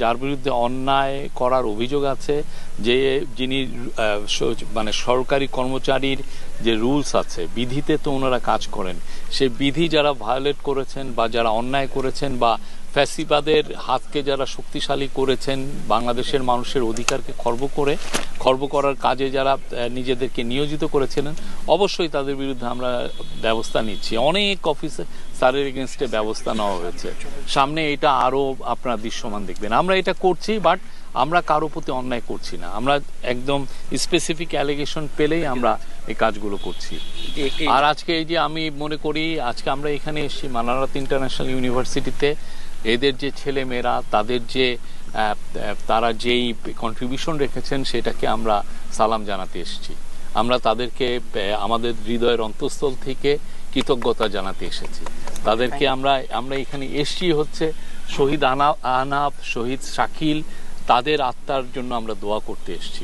যার বিরুদ্ধে অন্যায় করার অভিযোগ আছে, যিনি মানে সরকারি কর্মচারীর যে রুলস আছে, বিধিতে তো ওনারা কাজ করেন, সে বিধি যারা ভায়োলেট করেছেন বা যারা অন্যায় করেছেন বা ফ্যাসিবাদের হাতকে যারা শক্তিশালী করেছেন, বাংলাদেশের মানুষের অধিকারকে খর্ব করার কাজে যারা নিজেদেরকে নিয়োজিত করেছিলেন, অবশ্যই তাদের বিরুদ্ধে আমরা ব্যবস্থা নিচ্ছি। অনেক অফিসারের এগেনস্টে ব্যবস্থা নেওয়া হয়েছে। সামনে এটা আরও আপনারা দৃশ্যমান দেখবেন। আমরা এটা করছি, বাট আমরা কারো প্রতি অন্যায় করছি না। আমরা একদম স্পেসিফিক অ্যালিগেশন পেলেই আমরা এই কাজগুলো করছি। আর আজকে এই যে আমি মনে করি আজকে আমরা এখানে এসেছি মানারাত ইন্টারন্যাশনাল ইউনিভার্সিটিতে, এদের যে ছেলে মেয়েরা তাদের যে তারা যেই কন্ট্রিবিউশন রেখেছেন সেটাকে আমরা সালাম জানাতে এসেছি। আমরা তাদেরকে আমাদের হৃদয়ের অন্তঃস্থল থেকে কৃতজ্ঞতা জানাতে এসেছি। তাদেরকে আমরা এখানে এসেছি হচ্ছে শহীদ আহনাফ, শহীদ শাকিল, তাদের আত্মার জন্য আমরা দোয়া করতে এসেছি।